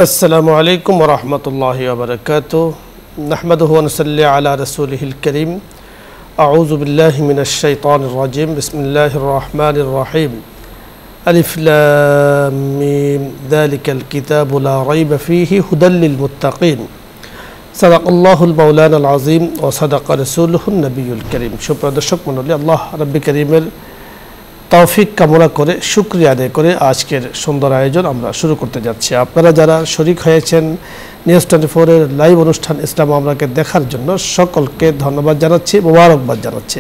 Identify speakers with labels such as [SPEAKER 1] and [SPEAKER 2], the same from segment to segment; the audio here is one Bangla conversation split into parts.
[SPEAKER 1] السلام عليكم ورحمة الله وبركاته نحمده ونصلي على رسوله الكريم أعوذ بالله من الشيطان الرجيم بسم الله الرحمن الرحيم ألف لام ميم ذلك الكتاب لا ريب فيه هدى للمتقين صدق الله المولانا العظيم وصدق رسوله النبي الكريم شكرا দর্শক মণ্ডলী আল্লাহ রাব্বি কারীমের তৌফিক কামনা করে শুকরিয়া আদায় করে আজকের সুন্দর আয়োজন আমরা শুরু করতে যাচ্ছি। আপনারা যারা শরীক হয়েছেন নিউজ 24 এর লাইভ অনুষ্ঠান ইসলাম আমরাকে দেখার জন্য সকলকে ধন্যবাদ জানাচ্ছি, মোবারকবাদ জানাচ্ছি।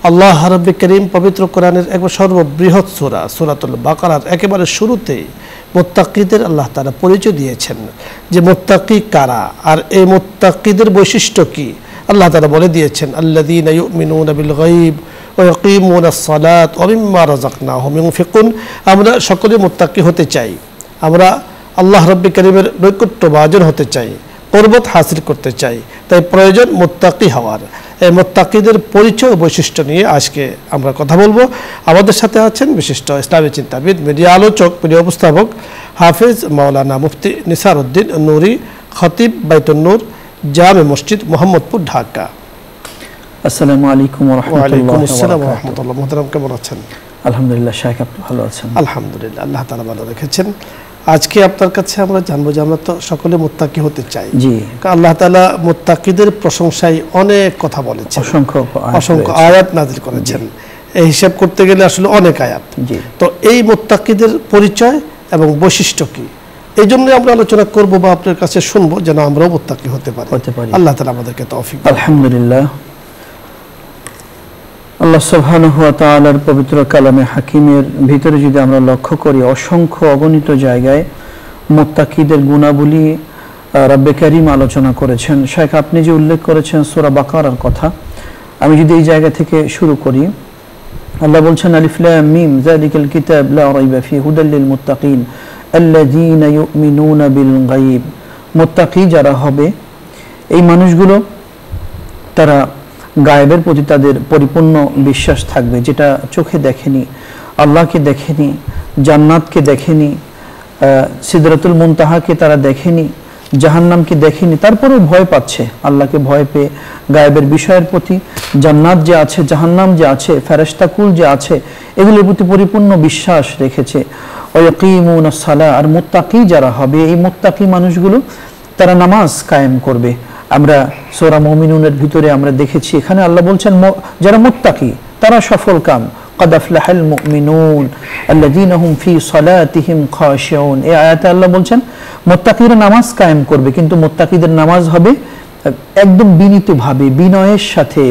[SPEAKER 1] আল্লাহ রাব্বি কারীম পবিত্র কোরআনের একবার সর্ববৃহৎ সূরা সূরাতুল বাকারার একেবারে শুরুতেই মুত্তাকিদের আল্লাহ তাআলা পরিচয় দিয়েছেন যে মুত্তাকি কারা আর এই মুত্তাকিদের বৈশিষ্ট্য কি। আল্লাহ তাআলা বলে দিয়েছেন আল্লাযীনা ইউমিনুনা বিল গায়ব ওয়া ইয়াকিমুনাস সালাত ওয়া মিম্মা রাযাকনাহুম ইউনফিকুন। আমরা সকলে মুত্তাকি হতে চাই, আমরা আল্লাহ রাব্বি কারীমের নৈকট্যভাজন হতে চাই, কুরবত হাসিল করতে চাই, তাই প্রয়োজন মুত্তাকি হওয়ার। এই মুত্তাকিদের পরিচয় ও বৈশিষ্ট্য নিয়ে আজকে আমরা কথা বলবো। আমাদের সাথে আছেন বিশিষ্ট ইসলামী চিন্তাবিদ, মিডিয়া আলোচক, মিডিয়া উপস্থাপক হাফেজ মাওলানা মুফতি নিসার উদ্দিন নুরি, খতিব বাইতুন নূর জামে মসজিদ মোহাম্মদপুর, ঢাকা।
[SPEAKER 2] আসসালামু আলাইকুম ওয়া
[SPEAKER 1] রাহমাতুল্লাহ। মুহতারাম কেমন আছেন?
[SPEAKER 2] আলহামদুলিল্লাহ শাইখ, আপনি ভালো আছেন?
[SPEAKER 1] আলহামদুলিল্লাহ, আল্লাহ তাআলা ভালো রেখেছেন। আজকে আপনার কাছে আমরা জানবো যে আমরা তো সকলে মুত্তাকি হতে চাই।
[SPEAKER 2] জি,
[SPEAKER 1] আল্লাহ তাআলা মুত্তাকিদের প্রশংসায় অনেক কথা বলেছেন, অসংখ্য আয়াত নাযিল করেছেন। এই হিসাব করতে গেলে আসলে অনেক আয়াত। তো এই মুত্তাকিদের পরিচয় এবং বৈশিষ্ট্য কি, এই জন্য আমরা আলোচনা করব বা আপনার কাছে শুনবো যেন আমরাও মুত্তাকি হতে পারি। আল্লাহ তাআলা আমাদেরকে তৌফিক দান।
[SPEAKER 2] আলহামদুলিল্লাহ, আল্লাহ সুবহানাহু ওয়া তাআলার পবিত্র কালামে হাকিমের ভিতরে যদি আমরা লক্ষ্য করি, অসংখ্য অগণিত জায়গায় মুত্তাকিদের গুণাবলী রব্বে কারীম আলোচনা করেছেন। শাইখ, আপনি যে উল্লেখ করেছেন সূরা বাকারার কথা, আমি যদি এই জায়গা থেকে শুরু করি, আল্লাহ বলছেন আলিফ লাম মিম যালিকাল কিতাব লা রাইবা ফিহি হুদাল লিল মুত্তাকিন আল্লাযীনা ইউমিনুনা বিল গায়ব। মুত্তাকি যারা হবে, এই মানুষগুলো তারা গায়েবের প্রতি তাদের পরিপূর্ণ বিশ্বাস থাকবে, যেটা চোখে দেখেনি, আল্লাহকে দেখেনি, জান্নাতকে দেখেনি, সিদরাতুল মুনতাহাকে তারা দেখেনি, জাহান্নামকে দেখেনি, তারপরেও ভয় পাচ্ছে। আল্লাহকে ভয় পেয়ে গায়েবের বিষয়ের প্রতি, জান্নাত যে আছে, জাহান্নাম যে আছে, ফেরেশতাকুল যে আছে, এগুলোর প্রতি পরিপূর্ণ বিশ্বাস রেখেছে। ওয়া ইয়াকিমুনাস সালাহ। আর মুত্তাকি যারা হবে, এই মুত্তাকি মানুষগুলো তারা নামাজ কায়েম করবে। আমরা সূরা মুমিনুনের ভিতরে আমরা দেখেছি, এখানে আল্লাহ বলছেন যারা মুত্তাকি তারা সফল কাম। قد أفلح المؤمنون الذين هم في صلاتهم خاشعون। এই আয়াতে আল্লাহ বলছেন মুত্তাকিরা নামাজ কায়েম করবে, কিন্তু মুত্তাকিদের নামাজ হবে একদম বিনীতভাবে, বিনয়ের সাথে।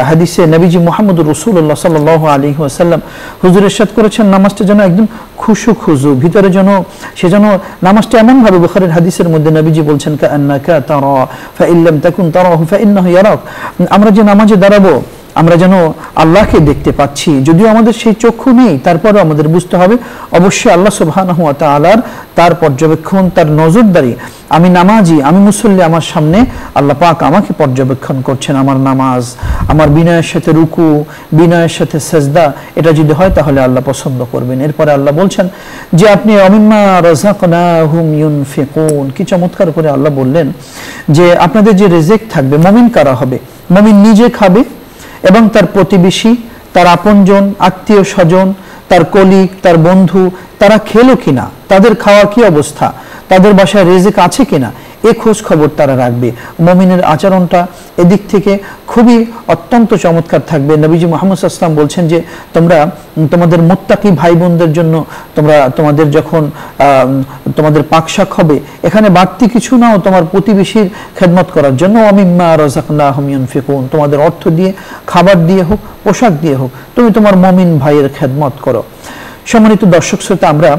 [SPEAKER 2] হাদিসে নবীজি মুহাম্মদুর রাসূলুল্লাহ সাল্লাল্লাহু আলাইহি ওয়াসাল্লাম হুজুর ইরশাদ করেছেন নামাজটা যেন একদম খুশু ভিতরে যেন সে যেন নামাজটা এমন ভাবে, বুখারীর হাদিসের মধ্যে নবীজি বলছেন কাআন্নাকা তারা ফাইন লাম তাকুন তারাহু ফাইন্নাহু ইয়ারাক। আমরা যে নামাজে দাঁড়াবো, আমরা যেন আল্লাহকে দেখতে পাচ্ছি, যদিও আমাদের সেই চক্ষু নেই, তারপরেও আমাদের বুঝতে হবে অবশ্যই আল্লাহ সুবহানাহু ওয়া তাআলার তার পর্যবেক্ষণ, তার নজরদারি। আমি নামাজি, আমি মুসল্লি, আমার সামনে আল্লাহ পাক আমাকে পর্যবেক্ষণ করছেন। আমার নামাজ, আমার বিনয়ের সাথে রুকু, বিনয়ের সাথে সেজদা, এটা যদি হয় তাহলে আল্লাহ পছন্দ করবেন। এরপরে আল্লাহ বলছেন যে আপনি অমিম্মা রাযাকনাহুম ইউনফিকুন। কি চমৎকার করে আল্লাহ বললেন যে আপনাদের যে রিজিক থাকবে, মুমিন কারা হবে? মুমিন নিজে খাবে এবং তার প্রতিবেশী, তার আপনজন, আত্মীয় স্বজন, তার কলিগ, তার বন্ধু, তারা খেলো কিনা, তাদের খাওয়ার কি অবস্থা, তাদের বাসায় রিজিক আছে কিনা, এ খোঁজ খবর তারা রাখবে। মুমিনের আচরণটা এদিক থেকে খুবই অত্যন্ত চমৎকার থাকবে। নবীজি মুহাম্মদ সাল্লাল্লাহু আলাইহি ওয়াসাল্লাম বলছেন যে তোমরা তোমাদের মুত্তাকি ভাই বোনদের জন্য তোমাদের যখন তোমাদের পাকশাক হবে, এখানে বাড়তি কিছু নাও, তোমার প্রতিবেশীর খেদমত করার জন্য। ওয়ামিম্মা রাযাকনাহুম ইউনফিকুন। তোমাদের অর্থ দিয়ে, খাবার দিয়ে হোক, পোশাক দিয়ে হোক, তুমি তোমার মুমিন ভাইয়ের খেদমত করো। সম্মানিত দর্শক শ্রোতা, আমরা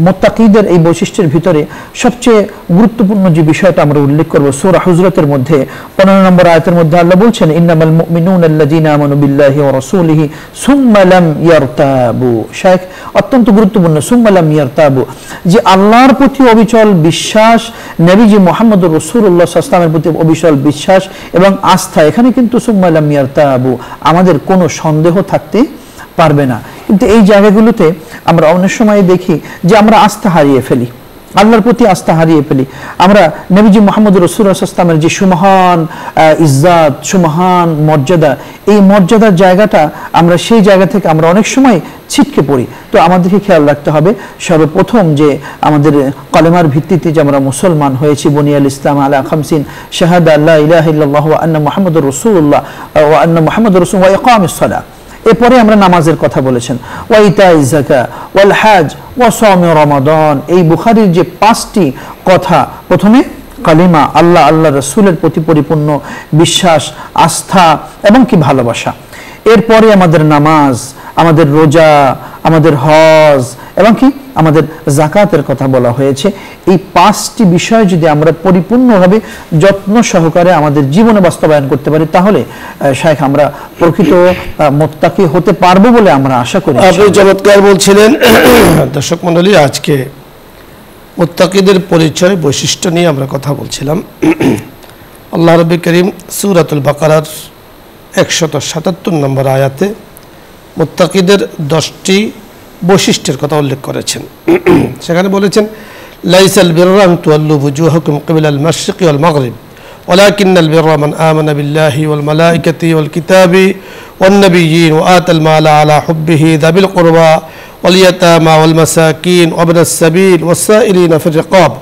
[SPEAKER 2] মুত্তাকিদের এই বৈশিষ্ট্যের ভিতরে সবচেয়ে গুরুত্বপূর্ণ যে বিষয়টা আমরা উল্লেখ করব, সূরা হুজরাতের মধ্যে 15 নম্বর আয়াতের মধ্যে আল্লাহ বলছেন ইন্নামাল মুমিনুনা আল্লাযীনা আমানু বিল্লাহি ওয়া রাসূলিহি সুম্মা লাম ইয়ারতাবু। শাইখ, অত্যন্ত গুরুত্বপূর্ণ সুম্মা লাম ইয়ারতাবু, যে আল্লাহর প্রতি অবিচল বিশ্বাস, নবীজি মুহাম্মদুর রাসূলুল্লাহ সাল্লাল্লাহু আলাইহি ওয়াসাল্লামের প্রতি অবিচল বিশ্বাস এবং আস্থা। এখানে কিন্তু সুম্মা লাম ইয়ারতাবু, আমাদের কোনো সন্দেহ থাকতে পারবে না। কিন্তু এই জায়গাগুলোতে আমরা অনেক সময় দেখি যে আমরা আস্থা হারিয়ে ফেলি, আল্লাহর প্রতি আস্থা হারিয়ে ফেলি। আমরা নবীজি মুহাম্মদ রাসূলুল্লাহ সাল্লাল্লাহু আলাইহি ওয়াসাল্লামের যে সুমহান ইজ্জত, সুমহান মর্যাদা, এই মর্যাদার জায়গাটা আমরা সেই জায়গা থেকে আমরা অনেক সময় ছিটকে পড়ি। তো আমাদেরকে খেয়াল রাখতে হবে সর্বপ্রথম যে আমাদের কলেমার ভিত্তিতে যে আমরা মুসলমান হয়েছি, বুনিয়াল ইসলাম আলা খামসিন শাহাদা লা ইলাহা ইল্লাল্লাহ ওয়া আন্না মুহাম্মাদুর রাসূলুল্লাহ ওয়া আন্না মুহাম্মাদুর রাসূল ওয়া ইকামিস সালাহ। এরপরে আমরা নামাজের কথা বলেছেন, ওয়া ইতাইজ যাকাত ওয়াল হজ ওয়া সাওম রমাদান। এই বুখারীর যে 5টি কথা, প্রথমে কালিমা, আল্লাহ আল্লাহ রাসূলের প্রতি পরিপূর্ণ বিশ্বাস, আস্থা এবং কি ভালোবাসা। এরপরে আমাদের নামাজ, আমাদের রোজা, আমাদের হজ এবং কি আমাদের যাকাতের কথা বলা হয়েছে। এই 5টি বিষয় যদি আমরা পরিপূর্ণভাবে যত্ন সহকারে আমাদের জীবনে বাস্তবায়ন করতে পারি, তাহলে শাইখ আমরা প্রকৃত মুত্তাকি হতে পারবো বলে আমরা আশা করি।
[SPEAKER 1] আপনি চমৎকার বলছিলেন। দর্শক মণ্ডলী, আজকে মুত্তাকিদের পরিচয়, বৈশিষ্ট্য নিয়ে আমরা কথা বলছিলাম। আল্লাহ রাব্বুল কারীম সূরাতুল বাকারার 177 নম্বর আয়াতে মুত্তাকিদের 10টি বৈশিষ্ট্যের কথা উল্লেখ করেছেন। সেখানে বলেছেন, লাইসাল বিররা আন তুওয়াল্লু বুজুহাকুম কিবলাল মাশরিকি ওয়াল মাগরিব ওয়ালাকিন্নাল বিররা মান আমানা বিল্লাহি ওয়াল মালাইকাতি ওয়াল কিতাবি ওয়ান নাবিয়্যিন ওয়া আতাল মালা আলা হুব্বিহি যাবিল কুরবা ওয়াল ইয়াতামা ওয়াল মাসাকিন ওয়া ইবনাস সাবিল ওয়াস-সাইলিনা ফির রিকাব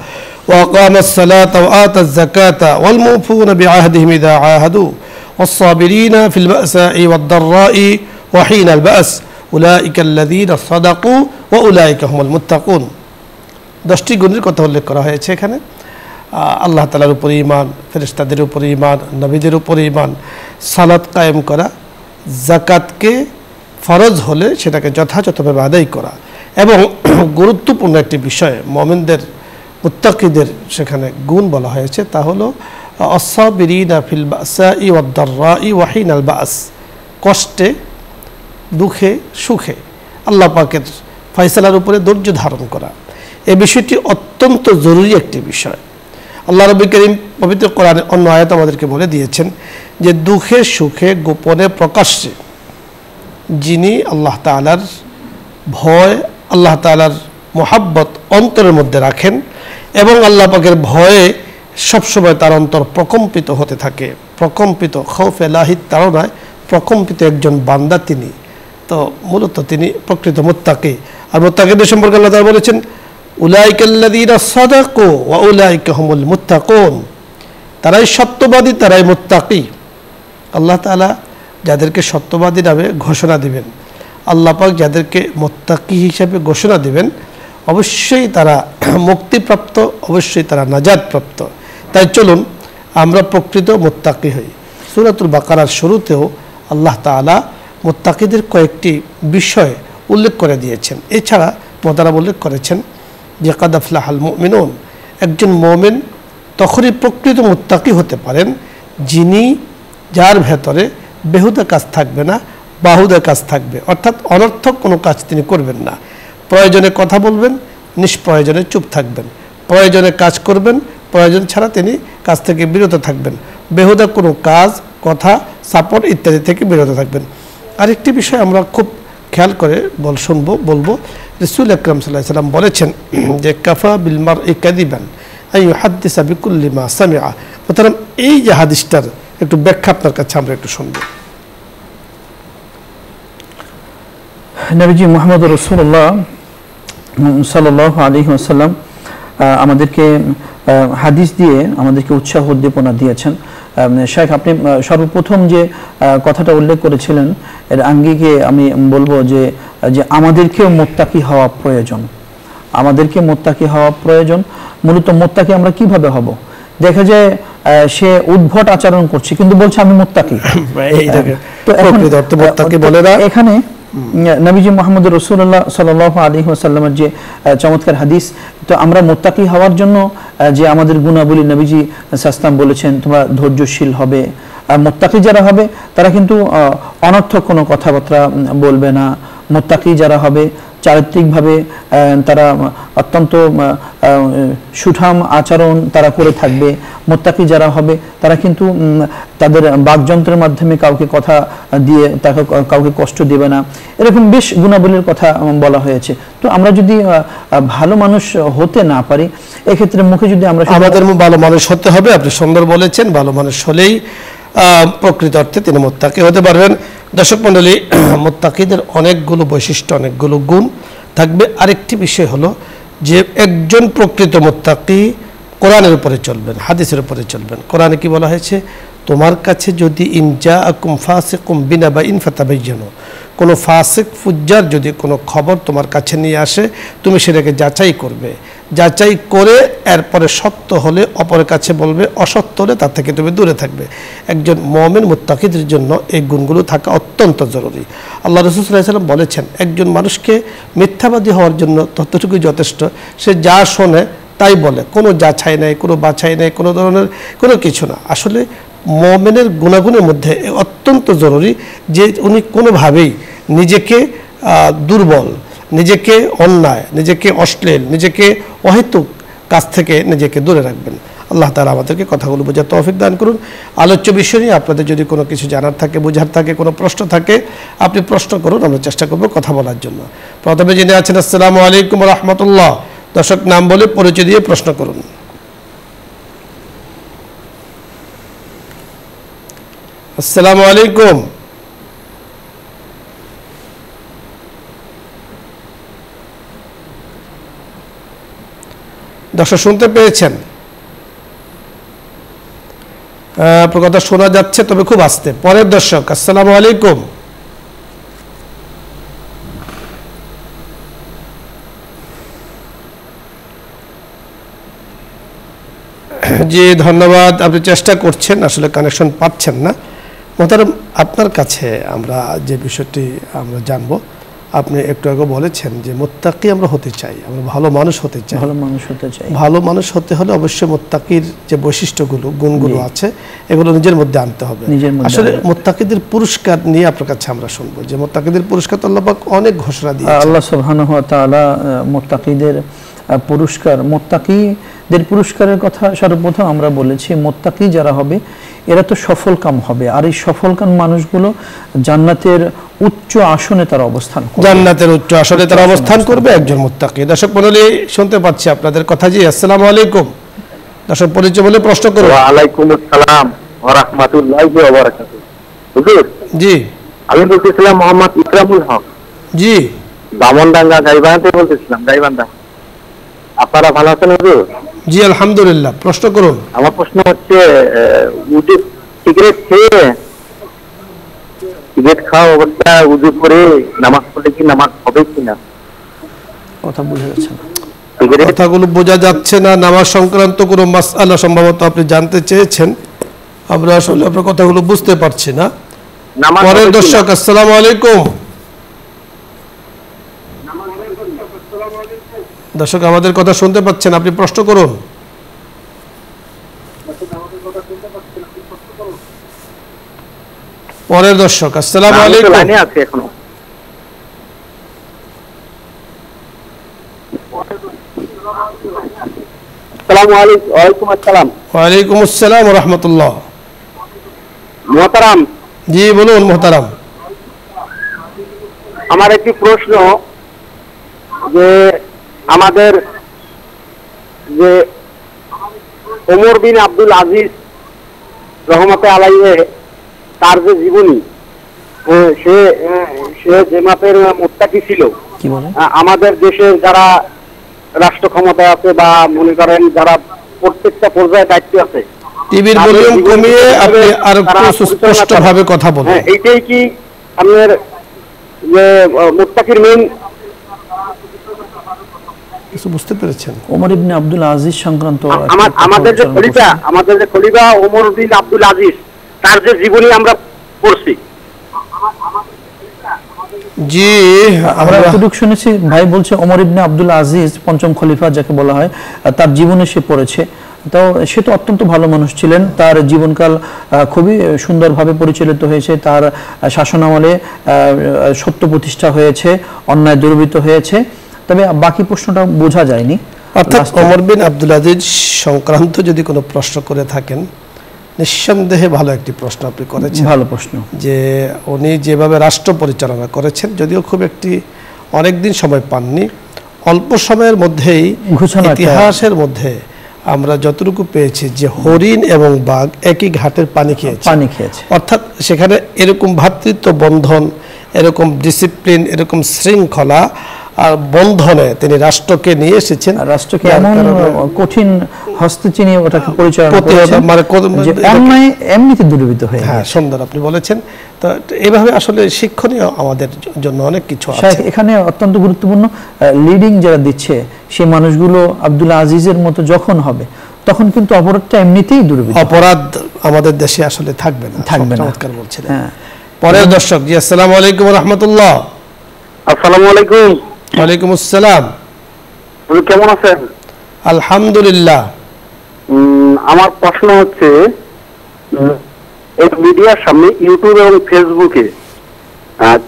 [SPEAKER 1] ওয়া আকামাস সালাতা ওয়া আতাজ যাকাতা ওয়াল মুফুনা বিআহদিহিম ইযা আহাদু ওয়াস-সাবিরিনা ফিল বা'সা'i ওয়াদ-দাররা'i ওয়া হিনাল বা'স উলাইকা আল্লাযীনা সাদাকু ওয়া উলাইকা হুমুল মুত্তাকুন। 10টি গুণের কথা উল্লেখ করা হয়েছে এখানে। আল্লাহ তাআলার উপর ঈমান, ফেরেশতাদের উপর ঈমান, নবীদের উপর ঈমান, সালাত কায়েম করা, যাকাতকে ফরজ হলে সেটাকে যথাযথভাবে আদায় করা, এবং গুরুত্বপূর্ণ একটি বিষয় মুমিনদের, মুত্তাকিদের সেখানে গুণ বলা হয়েছে, তা হলো আস-সাবিরিনা ফিল বা'সা'i ওয়াদ-দাররা'i ওয়া হিনাল বা'স। কষ্টে, দুঃখে, সুখে আল্লাহ পাকের ফয়সালার উপরে ধৈর্য ধারণ করা, এই বিষয়টি অত্যন্ত জরুরি একটি বিষয়। আল্লাহ রাব্বুল কারীম পবিত্র কোরআনে অন্য আয়াত আমাদেরকে বলে দিয়েছেন যে দুঃখে সুখে গোপনে প্রকাশ্যে যিনি আল্লাহ তাআলার ভয়, আল্লাহ তাআলার মোহাব্বত অন্তরের মধ্যে রাখেন এবং আল্লাহ পাকের ভয়ে সবসময় তার অন্তর প্রকম্পিত হতে থাকে, প্রকম্পিত খৌফে লাহিত তাড়নায় প্রকম্পিত একজন বান্দা তিনি, তো মূলত তিনি প্রকৃত মুত্তাকি। আর মুত্তাকিদের সম্পর্কে আল্লাহ তাআলা বলেছেন, উলাইকা আল্লাযীনা সাদাকু ওয়া উলাইকা হুমুল মুত্তাকুন। তারাই সত্যবাদী, তারাই মুত্তাকি। আল্লাহ তাআলা যাদেরকে সত্যবাদী নামে ঘোষণা দিবেন, আল্লাহ পাক যাদেরকে মুত্তাকি হিসেবে ঘোষণা দিবেন, অবশ্যই তারা মুক্তিপ্রাপ্ত, অবশ্যই তারা নাজাতপ্রাপ্ত। তাই চলুন আমরা প্রকৃত মুত্তাকি হই। সূরাতুল বাকারার শুরুতেও আল্লাহ তাআলা মুত্তাকিদের কয়েকটি বিষয় উল্লেখ করে দিয়েছেন। এছাড়া মোতারাম উল্লেখ করেছেন যে কাদ আফলাহাল মুমিনুন, একজন মুমিন তখনই প্রকৃত মুত্তাকি হতে পারেন যিনি, যার ভেতরে বেহুদা কাজ থাকবে না, বাহুদা কাজ থাকবে, অর্থাৎ অনর্থক কোনো কাজ তিনি করবেন না। প্রয়োজনে কথা বলবেন, নিষ্প্রয়োজনে চুপ থাকবেন, প্রয়োজনে কাজ করবেন, প্রয়োজন ছাড়া তিনি কাজ থেকে বিরত থাকবেন, বেহুদা কোনো কাজ, কথা, সাপোর্ট ইত্যাদি থেকে বিরত থাকবেন। আরেকটি বিষয় আমরা খুব খেয়াল করে বলবো, রাসূল আকরাম সাল্লাল্লাহু আলাইহি ওয়াসাল্লাম বলেছেন যে কাফা বিল মারই কাযিবান আন ইউহাদ্দিসা বিকুল্লি মা সামিআ। অর্থাৎ এই যে হাদিসটার একটু ব্যাখ্যা আপনার কাছে আমরা একটু শুনব।
[SPEAKER 2] নবীজি মুহাম্মদ রাসূলুল্লাহ সাল্লাল্লাহু আলাইহি ওয়াসাল্লাম আমাদেরকে হাদিস দিয়ে আমাদেরকে উৎসাহ উদ্দীপনা দিয়েছেন। শাইখ, আপনি সর্বপ্রথম যে কথাটা উল্লেখ করেছিলেন, এর আঙ্গিকে আমি বলবো যে আমাদেরকেও মুত্তাকি হওয়া প্রয়োজন, আমাদেরকে মুত্তাকি হওয়া প্রয়োজন। মূলত মুত্তাকি আমরা কিভাবে হব? দেখা যায় সে উদ্ভট আচরণ করছে কিন্তু বলছে আমি মুত্তাকি। এখানে নবীজি মুহাম্মদ রাসূলুল্লাহ সাল্লাল্লাহু আলাইহি ওয়াসাল্লামের যে চমৎকার হাদিস, তো আমরা মুত্তাকি হওয়ার জন্য যে আমাদের গুণাবলী নবীজি সাল্লাল্লাহু বলেছেন, তোমরা ধৈর্যশীল হবে। আর মুত্তাকি যারা হবে তারা কিন্তু অনর্থক কোনো কথাবার্তা বলবে না। মুত্তাকি যারা হবে চারিত্রিকভাবে তারা অত্যন্ত সুঠাম আচরণ তারা করে থাকবে। মুত্তাকি যারা হবে তারা কিন্তু তাদের বাকযন্ত্রের মাধ্যমে কাউকে কথা দিয়ে তাকে কাউকে কষ্ট দেবে না, এরকম বেশ গুণাবলীর কথা বলা হয়েছে। তো আমরা যদি ভালো মানুষ হতে না পারি, এক্ষেত্রে মুখে যদি আমরা
[SPEAKER 1] আমাদের ভালো মানুষ হতে হবে, আপনি সুন্দর বলেছেন, ভালো মানুষ হলেই প্রকৃত অর্থে তিনি মুত্তাকি হতে পারবেন। দর্শক মণ্ডলী, মুত্তাকিদের অনেকগুলো বৈশিষ্ট্য, অনেকগুলো গুণ থাকবে। আরেকটি বিষয় হলো যে একজন প্রকৃত মুত্তাকি কোরআনের উপরে চলবেন, হাদিসের উপরে চলবেন। কোরআনে কি বলা হয়েছে? তোমার কাছে যদি ইনজাআকুম ফাসিকুম বিনাবাইন ফাতাবাইয়ানু, কোনো ফাসিক ফুজ্জার যদি কোনো খবর তোমার কাছে নিয়ে আসে, তুমি সেটাকে যাচাই করবে, যাচাই করে এরপরে সত্য হলে অপরের কাছে বলবে, অসত্য হলে তার থেকে তুমি দূরে থাকবে। একজন মুমিন মুত্তাকিদের জন্য এই গুণগুলো থাকা অত্যন্ত জরুরি। আল্লাহ রাসূল সাল্লাল্লাহু আলাইহি ওয়াসাল্লাম বলেছেন, একজন মানুষকে মিথ্যাবাদী হওয়ার জন্য ততটুকুই যথেষ্ট, সে যা শোনে তাই বলে, কোনো যাচাই নেই, কোনো বাছাই নেই, কোনো ধরনের কোনো কিছু না। আসলে মুমিনের গুণাগুণের মধ্যে অত্যন্ত জরুরি যে উনি কোনোভাবেই নিজেকে দুর্বল, নিজেকে অন্যায়, নিজেকে অশ্লীল, নিজেকে অহেতুক কাজ থেকে নিজেকে দূরে রাখবেন। আল্লাহ তাআলা আমাদেরকে কথাগুলো বোঝার তৌফিক দান করুন। আলোচ্য বিষয় নিয়ে আপনাদের যদি কোনো কিছু জানার থাকে, বোঝার থাকে, কোনো প্রশ্ন থাকে, আপনি প্রশ্ন করুন, আমরা চেষ্টা করব কথা বলার জন্য। প্রথমে যিনি আছেন, আসসালামু আলাইকুম ওয়া রাহমাতুল্লাহ। দর্শক নাম বলে পরিচয় দিয়ে প্রশ্ন করুন। আসসালামু আলাইকুম। দর্শক শুনতে পেয়েছেন? আপনার কথা শোনা যাচ্ছে, তবে খুব আস্তে। পরের দর্শক, আসসালামু আলাইকুম। জি ধন্যবাদ, আপনি চেষ্টা করছেন, আসলে কানেকশন পাচ্ছেন না। মোহতারাম, আপনার কাছে আমরা যে বিষয়টি আমরা জানবো, আপনি একটু আগে বলেছেন যে মুত্তাকি আমরা হতে চাই, আমরা ভালো মানুষ হতে চাই।
[SPEAKER 2] ভালো মানুষ হতে চাই,
[SPEAKER 1] ভালো মানুষ হতে হলে অবশ্যই মুত্তাকির যে বৈশিষ্ট্যগুলো, গুণগুলো আছে, এগুলো নিজের মধ্যে আনতে হবে। আসলে মুত্তাকিদের পুরস্কার নিয়ে আপনার কাছে আমরা শুনবো যে মুত্তাকিদের পুরস্কার তো আল্লাহ পাক অনেক ঘোষণা দিয়েছেন।
[SPEAKER 2] আল্লাহ সুবহানাহু ওয়া তাআলা মুত্তাকিদের পুরস্কার, মুত্তাকিদের পুরস্কারের কথা সর্বপ্রথম আমরা বলেছি, মুত্তাকি যারা হবে এরা তো সফলকাম হবে, আর এই সফলকাম মানুষগুলো জান্নাতের উচ্চ আসনে তারা অবস্থান করবে,
[SPEAKER 1] জান্নাতের উচ্চ আসনে তারা অবস্থান করবে একজন মুত্তাকি। দর্শক মণ্ডলী, শুনতে পাচ্ছি আপনাদের কথা। জি আসসালামু আলাইকুম। দর্শক পরিচয় বলে প্রশ্ন করুন।
[SPEAKER 3] ওয়া আলাইকুম আসসালাম ওয়া রাহমাতুল্লাহি ওয়া বারাকাতুহু। হুজুর,
[SPEAKER 1] জি
[SPEAKER 3] আমি বলতেছিলাম মোহাম্মদ ইকরামুল হক।
[SPEAKER 1] জি,
[SPEAKER 3] দামনডাঙ্গা গাইবান্ধা থেকে বলতেছিলাম, গাইবান্ধা। আপনারা ভালো আছেন হুজুর?
[SPEAKER 1] জি আলহামদুলিল্লাহ, প্রশ্ন করুন।
[SPEAKER 3] আমার প্রশ্ন হচ্ছে, উজু সিগারেট খেয়ে, সিগারেট খাওয়া অবস্থায় উজু করে নামাজ পড়লে কি নামাজ হবে কিনা?
[SPEAKER 2] কথা বোঝা যাচ্ছে না,
[SPEAKER 1] কথাগুলো বোঝা যাচ্ছে না। নামাজ সংক্রান্ত কোনো মাসআলা সম্ভবত আপনি জানতে চেয়েছেন, আমরা আসলে আপনার কথাগুলো বুঝতে পারছি না। পরের দর্শক, আসসালামু আলাইকুম। দর্শক আমাদের কথা শুনতে পাচ্ছেন, আপনি প্রশ্ন করুন। পরের দর্শক, আসসালামু আলাইকুম।
[SPEAKER 3] লাইনে আছে এখনো? আসসালামু আলাইকুম। ওয়ালাইকুম আসসালাম।
[SPEAKER 1] ওয়ালাইকুম আসসালাম ওয়া রাহমাতুল্লাহ।
[SPEAKER 3] মুহতারাম,
[SPEAKER 1] জি বলুন মুহতারাম।
[SPEAKER 3] আমার একটি প্রশ্ন, যে আমাদের যে ওমর বিন আব্দুল আজিজ রহমতে আলাইহে, তার যে জীবনী, সে যে মাপের মুত্তাকি ছিল,
[SPEAKER 2] কি বলেন?
[SPEAKER 3] আমাদের দেশের যারা রাষ্ট্র ক্ষমতায় আছে বা মনে করেন যারা প্রত্যেকটা পর্যায়ে দায়িত্ব আছে,
[SPEAKER 1] টিভির ভলিউম কমিয়ে আপনি আর একটু স্পষ্টভাবে কথা বলুন।
[SPEAKER 3] এইটাই কি আমাদের যে মুত্তাকির মেইন?
[SPEAKER 1] কিছু বুঝতে পেরেছেন?
[SPEAKER 2] ওমর ইবনে আব্দুল আজিজ সংক্রান্ত
[SPEAKER 3] আমাদের যে খলিফা ওমর বিন আব্দুল আজিজ, তার যে জীবনী আমরা পড়ছি।
[SPEAKER 1] জি
[SPEAKER 2] আমরা যতটুকু শুনেছি, ভাই বলছে ওমর ইবনে আব্দুল আজিজ পঞ্চম খলিফা যাকে বলা হয়, তার জীবনে সে পড়েছে। তো সে তো অত্যন্ত ভালো মানুষ ছিলেন, তার জীবনকাল খুবই সুন্দরভাবে পরিচালিত হয়েছে, তার শাসনামলে সত্য প্রতিষ্ঠা হয়েছে, অন্যায় দূরীভূত হয়েছে। তবে বাকি প্রশ্নটা বোঝা যায়নি।
[SPEAKER 1] অর্থাৎ ওমর বিন আব্দুল আজিজ সংক্রান্ত যদি কোনো প্রশ্ন করে থাকেন, নিঃসন্দেহে ভালো একটি প্রশ্ন আপনি করেছেন।
[SPEAKER 2] ভালো প্রশ্ন, যে
[SPEAKER 1] উনি যেভাবে রাষ্ট্র পরিচালনা করেছেন, যদিও খুব একটি অনেকদিন সময় পাননি, অল্প সময়ের মধ্যেই ইতিহাসের মধ্যে আমরা যতটুকু পেয়েছি যে হরিণ এবং বাঘ একই ঘাটের পানি খেয়েছে। অর্থাৎ সেখানে এরকম ভ্রাতৃত্ব বন্ধন, এরকম ডিসিপ্লিন, এরকম শৃঙ্খলা আর বন্ধনে তিনি রাষ্ট্রকে নিয়ে এসেছেন।
[SPEAKER 2] রাষ্ট্রকে এমন কঠিন হস্তে চিনি ওটাকে পরিচালনা করেছেন যে অন্যায় এমনিতে দূরীভূত হয়ে গেছে।
[SPEAKER 1] হ্যাঁ, সুন্দর আপনি বলেছেন। তো এইভাবে আসলে শিক্ষণীয় আমাদের জন্য অনেক কিছু আছে।
[SPEAKER 2] এখানে অত্যন্ত গুরুত্বপূর্ণ লিডিং যারা দিচ্ছে সেই মানুষগুলো আব্দুল আজিজের মতো যখন হবে, তখন কিন্তু অপরাধটা এমনিতেই দূরীভূত।
[SPEAKER 1] অপরাধ আমাদের দেশে আসলে থাকবে না। চমৎকার বলছিলেন। পরের দর্শক, জি আসসালামু আলাইকুম ওয়া রাহমাতুল্লাহ।
[SPEAKER 3] আসসালামু আলাইকুম।
[SPEAKER 1] ওয়ালাইকুম আসসালাম।
[SPEAKER 3] কেমন আছেন?
[SPEAKER 1] আলহামদুলিল্লাহ।
[SPEAKER 3] আমার প্রশ্ন হচ্ছে, এই মিডিয়ার সামনে ইউটিউব এবং ফেসবুকে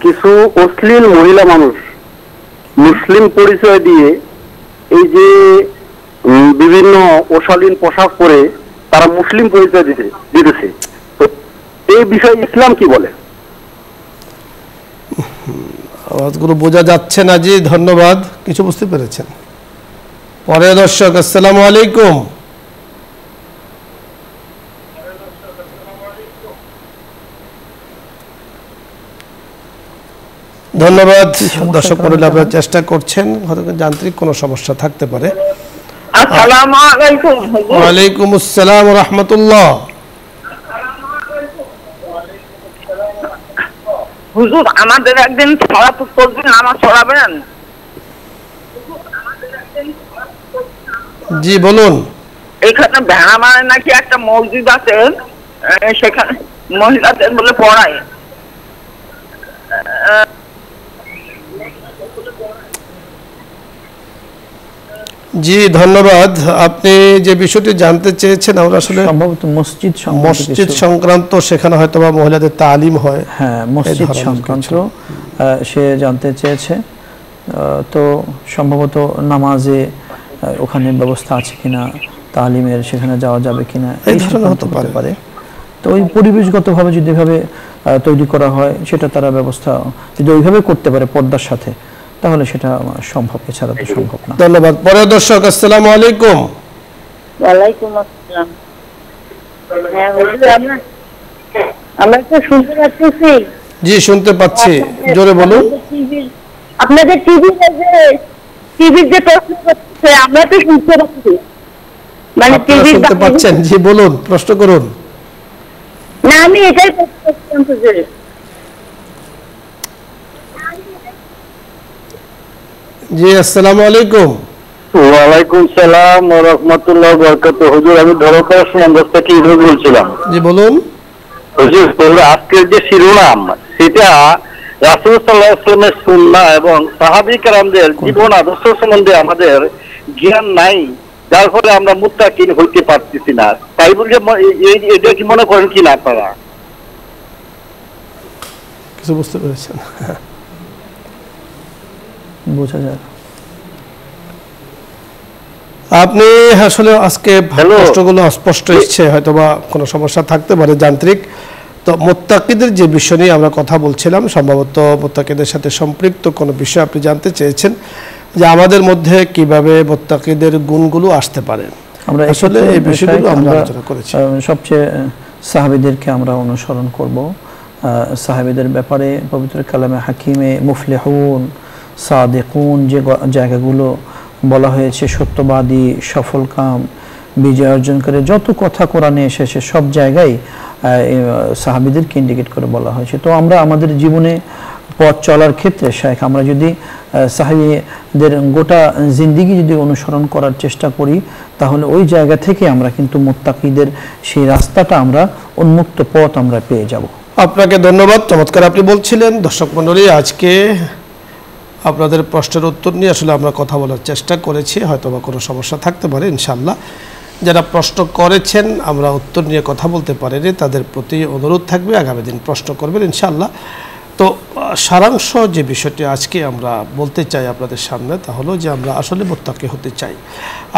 [SPEAKER 3] কিছু অশ্লীল মহিলা মানুষ মুসলিম পরিচয় দিয়ে এই যে বিভিন্ন অশালীন পোশাক পরে তারা মুসলিম পরিচয় দিতেছে, এই বিষয়ে ইসলাম কি বলে?
[SPEAKER 1] আওয়াজগুলো বোঝা যাচ্ছে না। জি ধন্যবাদ, কিছু বুঝতে পেরেছেন। পরের দর্শক, আসসালামু আলাইকুম। ধন্যবাদ। দর্শক মণ্ডলী, আপনারা চেষ্টা করছেন, হয়তো যান্ত্রিক কোনো সমস্যা থাকতে পারে।
[SPEAKER 4] আসসালামু আলাইকুম।
[SPEAKER 1] ওয়ালাইকুম আসসালাম ওয়া রাহমাতুল্লাহ।
[SPEAKER 4] হুজুর, আমাদের একদিন সালাতুল তসবিহ নামাজ পড়াবেন?
[SPEAKER 1] জি বলুন।
[SPEAKER 4] এখানে ভেড়ামারে নাকি একটা মসজিদ আছে, সেখানে মহিলাদের বলে পড়ায়।
[SPEAKER 1] জি ধন্যবাদ। আপনি যে বিষয়টি জানতে চেয়েছেন, আমরা আসলে
[SPEAKER 2] সম্ভবত মসজিদ
[SPEAKER 1] সংক্রান্ত, সেখানে হয়তো বা মহিলাদের তালিম হয়।
[SPEAKER 2] হ্যাঁ, মসজিদ সংক্রান্ত সে জানতে চেয়েছে। তো সম্ভবত নামাজে ওখানে ব্যবস্থা আছে কিনা, তালিমের সেখানে যাওয়া যাবে কিনা,
[SPEAKER 1] এই ধরনের হতে পারে।
[SPEAKER 2] তো ওই পরিবেশগতভাবে যদি এভাবে তৈরি করা হয়, সেটা তারা ব্যবস্থা যদি ওইভাবে করতে পারে পর্দার সাথে, তাহলে সেটা সম্ভব, এছাড়া তো সম্ভব না।
[SPEAKER 1] ধন্যবাদ। পরের দর্শক, আসসালামু আলাইকুম।
[SPEAKER 5] ওয়ালাইকুম আসসালাম। হ্যাঁ হুজুর, আমরা তো শুনতে পাচ্ছি।
[SPEAKER 1] জি শুনতে পাচ্ছি, জোরে বলুন।
[SPEAKER 5] আপনাদের টিভির যে প্রশ্ন করছে, আমরা তো শুনতে পাচ্ছি, মানে টিভি
[SPEAKER 1] শুনতে পাচ্ছেন? জি বলুন, প্রশ্ন করুন।
[SPEAKER 5] না, আমি এটাই বলছিলাম হুজুর।
[SPEAKER 1] জি আসসালামু আলাইকুম।
[SPEAKER 3] ওয়ালাইকুম সালাম ওয়া রাহমাতুল্লাহি ওয়া বারাকাতুহু। হুজুর, আমি ধরকার সুন্দর থেকে বলছিলাম।
[SPEAKER 1] জি বলুন।
[SPEAKER 3] হুজুর, আজকের যে শিরোনাম, সেটা রাসূল সাল্লাল্লাহু আলাইহি ওয়াসাল্লামের সুন্নাহ এবং সাহাবী কেরামদের জীবন আদর্শ সম্বন্ধে আমাদের জ্ঞান নাই, যার ফলে আমরা মুত্তাকিন হইতে পারতেছি না। তাই বলে এটা কি মনে করেন কি না আপনারা?
[SPEAKER 1] কিছু বুঝতে পেরেছেন?
[SPEAKER 2] বোঝা যায়।
[SPEAKER 1] আপনি আসলে আজকে প্রশ্নগুলো অস্পষ্ট এসছে, হয়তো বা কোনো সমস্যা থাকতে পারে যান্ত্রিক। তো মুত্তাকিদের যে বিষয় নিয়ে আমরা কথা বলছিলাম, সম্ভবত মুত্তাকিদের সাথে সম্পৃক্ত কোনো বিষয় আপনি জানতে চেয়েছেন, যে আমাদের মধ্যে কিভাবে মুত্তাকিদের গুণগুলো আসতে পারে।
[SPEAKER 2] আমরা
[SPEAKER 1] আসলে এই বিষয়গুলো আমরা আলোচনা করেছি।
[SPEAKER 2] সবচেয়ে সাহাবীদেরকে আমরা অনুসরণ করব। সাহাবীদের ব্যাপারে পবিত্র কালামে হাকিমে মুফলিহুন, সাদিকুন যে জায়গাগুলো বলা হয়েছে, সত্যবাদী, সফলকাম, বিজয় অর্জনকারী, যত কথা কোরআনে এসেছে সব জায়গায় সাহাবীদেরকে ইন্ডিকেট করে বলা হয়েছে। তো আমরা আমাদের জীবনে পথ চলার ক্ষেত্রে আমরা যদি সাহাবীদের গোটা জিন্দেগি যদি অনুসরণ করার চেষ্টা করি, তাহলে ওই জায়গা থেকে আমরা কিন্তু মুত্তাকিদের সেই রাস্তাটা, আমরা উন্মুক্ত পথ আমরা পেয়ে যাব।
[SPEAKER 1] আপনাকে ধন্যবাদ, চমৎকার আপনি বলছিলেন। দর্শক মণ্ডলী, আজকে আপনাদের প্রশ্নের উত্তর নিয়ে আসলে আমরা কথা বলার চেষ্টা করেছি, হয়তো বা কোনো সমস্যা থাকতে পারে ইনশাআল্লাহ। যারা প্রশ্ন করেছেন আমরা উত্তর নিয়ে কথা বলতে পারিনি, তাদের প্রতি অনুরোধ থাকবে আগামী দিন প্রশ্ন করবেন ইনশাআল্লাহ। তো সারাংশ যে বিষয়টি আজকে আমরা বলতে চাই আপনাদের সামনে, তা হলো যে আমরা আসলে মুত্তাকি হতে চাই।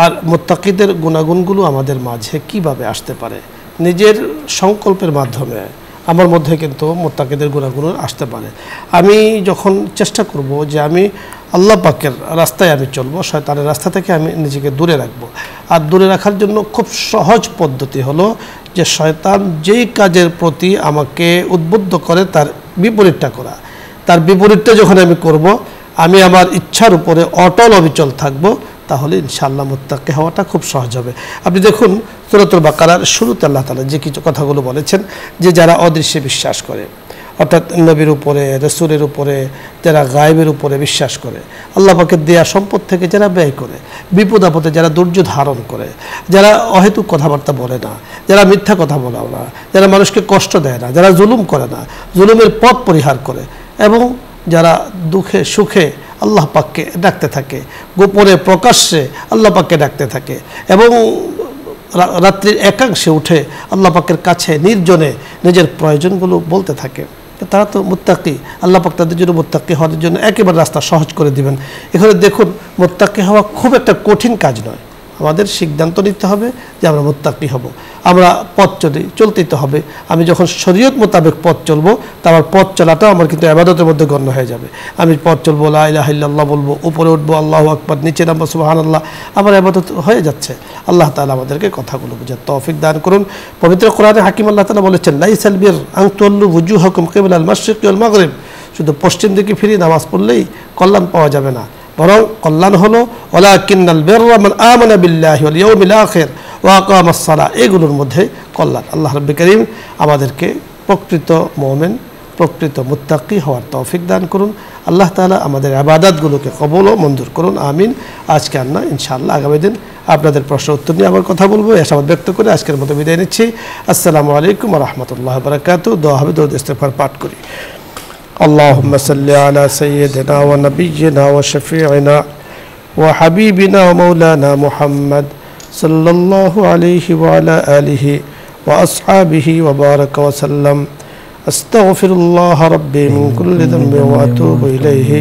[SPEAKER 1] আর মুত্তাকিদের গুণাগুণগুলো আমাদের মাঝে কিভাবে আসতে পারে? নিজের সংকল্পের মাধ্যমে আমার মধ্যে কিন্তু মুত্তাকিদের গুণাগুণ আসতে পারে। আমি যখন চেষ্টা করব যে আমি আল্লাহ পাকের রাস্তায় আমি চলবো, শয়তানের রাস্তা থেকে আমি নিজেকে দূরে রাখবো। আর দূরে রাখার জন্য খুব সহজ পদ্ধতি হলো যে শয়তান যেই কাজের প্রতি আমাকে উদ্বুদ্ধ করে তার বিপরীতটা করা। তার বিপরীতটা যখন আমি করব, আমি আমার ইচ্ছার উপরে অটল অবিচল থাকব, তাহলে ইনশাআল্লাহ মুত্তাকি হওয়াটা খুব সহজ হবে। আপনি দেখুন সূরাতুল বাকারার শুরুতে আল্লাহ তাআলা যে কিছু কথাগুলো বলেছেন, যে যারা অদৃশ্যে বিশ্বাস করে, অর্থাৎ নবীর উপরে, রাসূলের উপরে, যারা গায়েবের উপরে বিশ্বাস করে, আল্লাহ পাকের দেয়া সম্পদ থেকে যারা ব্যয় করে, বিপদ আপদে যারা ধৈর্য ধারণ করে, যারা অহেতুক কথাবার্তা বলে না, যারা মিথ্যা কথা বলে না, যারা মানুষকে কষ্ট দেয় না, যারা জুলুম করে না, জুলুমের পথ পরিহার করে, এবং যারা দুঃখে সুখে আল্লাহ পাককে ডাকতে থাকে, গোপনে প্রকাশ্যে আল্লাহ পাককে ডাকতে থাকে, এবং রাত্রির একাংশে উঠে আল্লাহ পাকের কাছে নির্জনে নিজের প্রয়োজনগুলো বলতে থাকে, তারা তো মুত্তাকি। আল্লাহ পাক তাদের জন্য মুত্তাকি হওয়ার জন্য একেবারে রাস্তা সহজ করে দিবেন। এখানে দেখুন, মুত্তাকি হওয়া খুব একটা কঠিন কাজ নয়। আমাদের সিদ্ধান্ত নিতে হবে যে আমরা মুত্তাকি হব, আমরা পথ চলতেই তো হবে। আমি যখন শরীয়ত মোতাবেক পথ চলবো, তা আমার পথ চলাটাও আমার কিন্তু ইবাদতের মধ্যে গণ্য হয়ে যাবে। আমি পথ চলবো, লা ইলাহা ইল্লাল্লাহ বলবো, উপরে উঠবো আল্লাহু আকবার, নিচে নামবো সুবহানাল্লাহ, আমার ইবাদত হয়ে যাচ্ছে। আল্লাহ তাআলা আমাদেরকে কথাগুলো বুঝার তৌফিক দান করুন। পবিত্র কোরআনে হাকিম আল্লাহ তাআলা বলেছেন, লাইসাল বির আন তুওয়াল্লু ওয়ুজুহাকুম কিবলাল মাশরিকি ওয়াল মাগরিব, শুধু পশ্চিম দিকে ফিরে নামাজ পড়লেই কল্যাণ পাওয়া যাবে না, বরং কল্যাণ হলো ওয়ালাকিন্নাল বিররা মান আমানা বিল্লাহি ওয়াল ইয়াউমিল আখির ওয়া আকামাস সালাহ, এগুলোর মধ্যে কল্যাণ। আল্লাহ রাব্বুল কারীম আমাদেরকে প্রকৃত মুমিন, প্রকৃত মুত্তাকি হওয়ার তৌফিক দান করুন। আল্লাহ তাআলা আমাদের ইবাদতগুলোকে কবুল ও মঞ্জুর করুন, আমিন। আজকে আর না, ইনশাআল্লাহ আগামী দিন আপনাদের প্রশ্ন উত্তর নিয়ে আবার কথা বলবো। এই আশাবাদ ব্যক্ত করে আজকের মতো বিদায় নিচ্ছি। আসসালামু আলাইকুম ওয়া রাহমাতুল্লাহি ওয়া বারাকাতুহু। দোয়া হবে, দরুদ ইস্তিগফার পাঠ করি। اللهم صل على سيدنا ونبينا وشفيعنا وحبيبنا ومولانا محمد صلى الله عليه وعلى آله وأصحابه وبارك وسلم. أستغفر الله ربي من كل ذنب وأتوب إليه.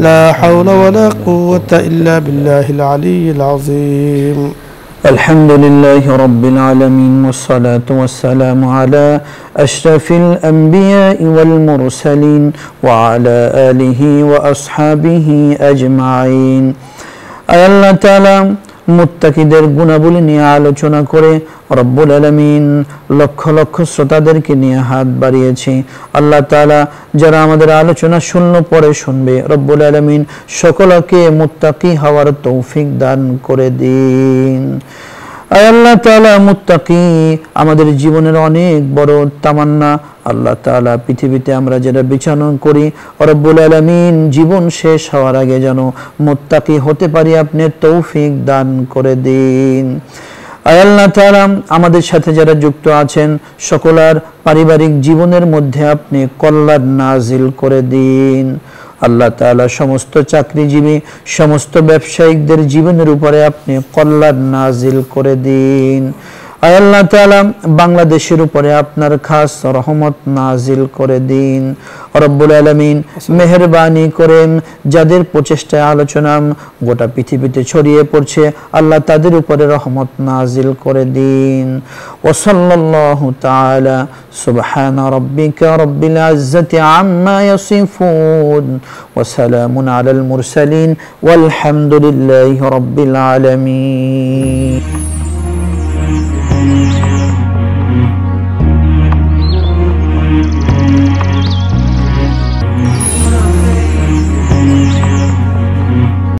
[SPEAKER 1] لا حول ولا قوة إلا بالله العلي العظيم.
[SPEAKER 2] الحمد لله رب العالمين والصلاة والسلام على أشرف الأنبياء والمرسلين وعلى آله وأصحابه أجمعين. আল্লাহ তাআলা মুত্তাকিদের গুণাবলী নিয়ে আলোচনা করে রব্বুল আলামিন লক্ষ লক্ষ শ্রোতাদেরকে নিয়ে হাত বাড়িয়েছে। আল্লাহ তাআলা যারা আমাদের আলোচনা পরে শুনবে, রব্বুল আলামিন সকলকে মুত্তাকি হওয়ার তৌফিক দান করে দিন। আল্লাহ তাআলা মুত্তাকি আমাদের জীবনের অনেক বড় তামান্না। আল্লাহ তাআলা পৃথিবীতে আমরা যেটা বিচারণ করি, রব্বুল আলামিন জীবন শেষ হওয়ার আগে যেন মুত্তাকি হতে পারি, আপনি তৌফিক দান করে দিন। আল্লাহ তাআলা আমাদের সাথে যারা যুক্ত আছেন সকলের পারিবারিক জীবনের মধ্যে আপনি কল্যাণ নাজিল করে দিন। আল্লাহ তাআলা সমস্ত চাকরিজীবী, সমস্ত ব্যবসায়িকদের জীবনের উপরে আপনি কল্যাণ নাজিল করে দিন। আল্লাহ তাআলা বাংলাদেশের উপরে আপনার খাস রহমত নাজিল করে দিন। রব্বুল আলামিন মেহেরবানি করেন, যাদের প্রচেষ্টায় আলোচনা গোটা পৃথিবীতে ছড়িয়ে পড়ছে, আল্লাহ তাদের উপরে রহমত নাজিল করে দিন। ওয়া সাল্লাল্লাহু তাআলা সুবহানা রাব্বিকা রাব্বিল ইজ্জাতি আম্মা ইয়াসিফুন ওয়া সালামুন আলাল মুরসালিন ওয়াল হামদুলিল্লাহি রাব্বিল আলামিন।